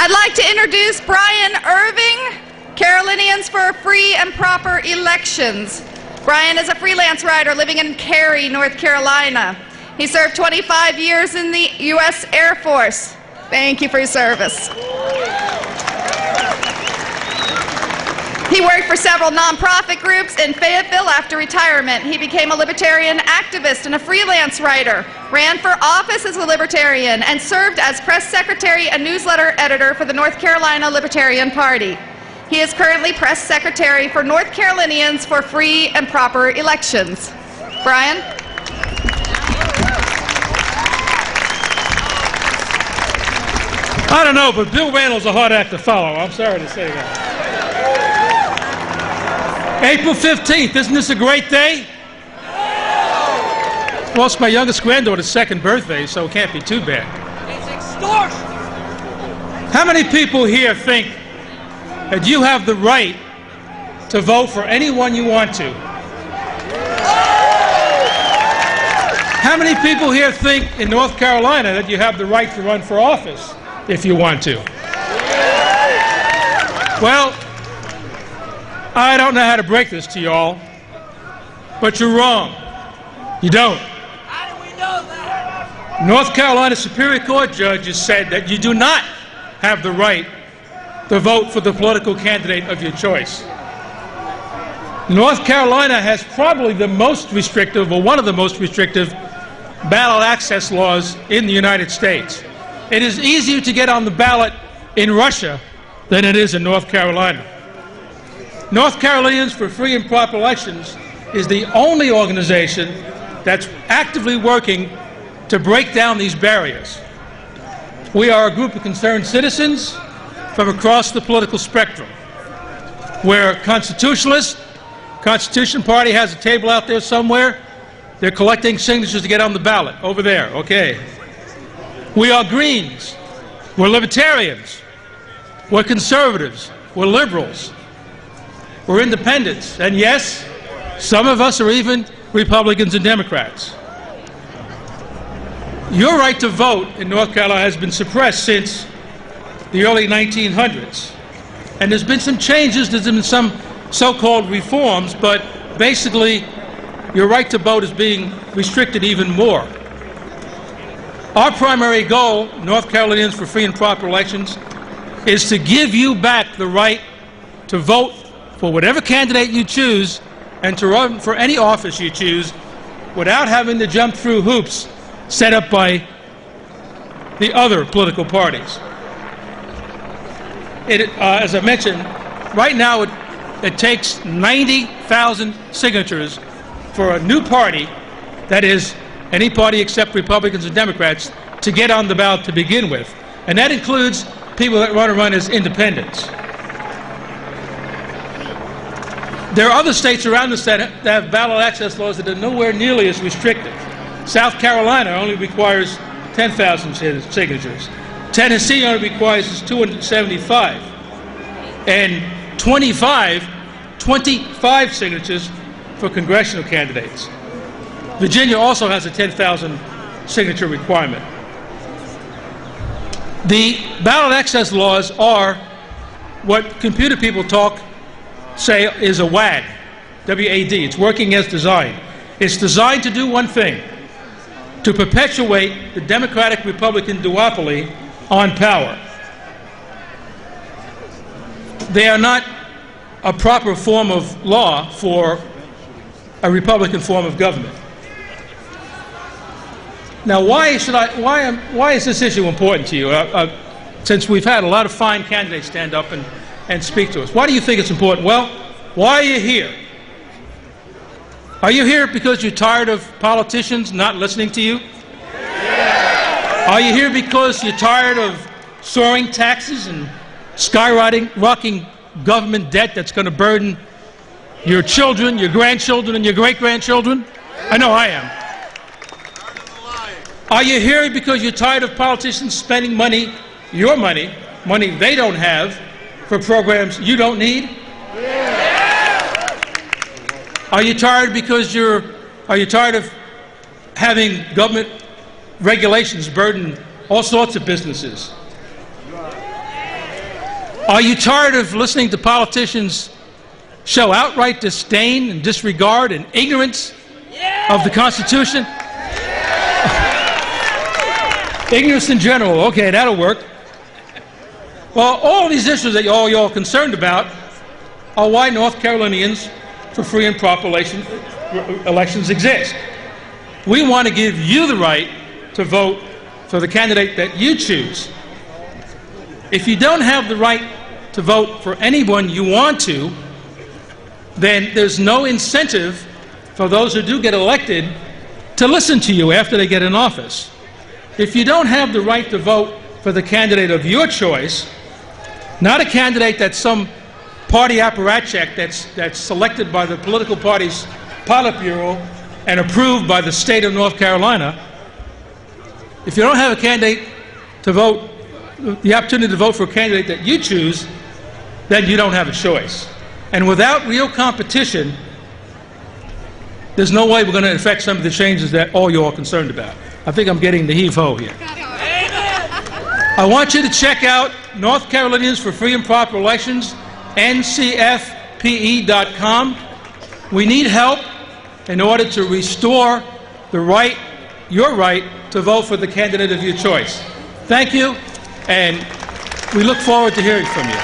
I'd like to introduce Brian Irving, Carolinians for Free and Proper Elections. Brian is a freelance writer living in Cary, North Carolina. He served 25 years in the U.S. Air Force. Thank you for your service. He worked for several nonprofit groups in Fayetteville after retirement. He became a libertarian activist and a freelance writer, ran for office as a libertarian, and served as press secretary and newsletter editor for the North Carolina Libertarian Party. He is currently press secretary for North Carolinians for Free and Proper Elections. Brian? I don't know, but Bill Randall's a hard act to follow. I'm sorry to say that. April 15th, isn't this a great day? Well, it's my youngest granddaughter's second birthday, so it can't be too bad. It's extortion! How many people here think that you have the right to vote for anyone you want to? How many people here think in North Carolina that you have the right to run for office if you want to? Well, I don't know how to break this to y'all, but you're wrong. You don't. How do we know that? North Carolina Superior Court judges said that you do not have the right to vote for the political candidate of your choice. North Carolina has probably the most restrictive, or one of the most restrictive, ballot access laws in the United States. It is easier to get on the ballot in Russia than it is in North Carolina. North Carolinians for Free and Proper Elections is the only organization that's actively working to break down these barriers. We are a group of concerned citizens from across the political spectrum. We're constitutionalists. Constitution Party has a table out there somewhere. They're collecting signatures to get on the ballot. Over there, okay. We are Greens. We're Libertarians. We're Conservatives. We're Liberals. We're Independents. And yes, some of us are even Republicans and Democrats. Your right to vote in North Carolina has been suppressed since the early 1900s. And there's been some changes, there's been some so-called reforms, but basically your right to vote is being restricted even more. Our primary goal, North Carolinians for Free and Proper Elections, is to give you back the right to vote for whatever candidate you choose and to run for any office you choose without having to jump through hoops set up by the other political parties. As I mentioned, right now it takes 90,000 signatures for a new party, that is, any party except Republicans and Democrats, to get on the ballot to begin with. And that includes people that want to run as independents. There are other states around us that have ballot access laws that are nowhere nearly as restrictive. South Carolina only requires 10,000 signatures. Tennessee only requires 275. And 25 signatures for congressional candidates. Virginia also has a 10,000 signature requirement. The ballot access laws are what computer people say is a WAD, W-A-D. It's working as designed. It's designed to do one thing, to perpetuate the Democratic-Republican duopoly on power. They are not a proper form of law for a Republican form of government. Now, why is this issue important to you? Since we've had a lot of fine candidates stand up and speak to us. Why do you think it's important? Well, why are you here? Are you here because you're tired of politicians not listening to you? Yeah. Are you here because you're tired of soaring taxes and skyrocketing government debt that's going to burden your children, your grandchildren, and your great-grandchildren? I know I am. Are you here because you're tired of politicians spending money, your money they don't have, for programs you don't need? Yeah. Are you tired because are you tired of having government regulations burden all sorts of businesses? Are you tired of listening to politicians show outright disdain and disregard and ignorance of the Constitution? Ignorance in general. Okay, that'll work. Well, all these issues that all y'all are concerned about are why North Carolinians for free and proper elections exist. We want to give you the right to vote for the candidate that you choose. If you don't have the right to vote for anyone you want to, then there's no incentive for those who do get elected to listen to you after they get in office. If you don't have the right to vote for the candidate of your choice, not a candidate that's some party apparatchik that's selected by the political party's Politburo and approved by the state of North Carolina, if you don't have a candidate to vote, the opportunity to vote for a candidate that you choose, then you don't have a choice. And without real competition, there's no way we're going to effect some of the changes that all you're concerned about. I think I'm getting the heave-ho here. I want you to check out North Carolinians for Free and Proper Elections, ncfpe.com. We need help in order to restore the right, your right, to vote for the candidate of your choice. Thank you, and we look forward to hearing from you.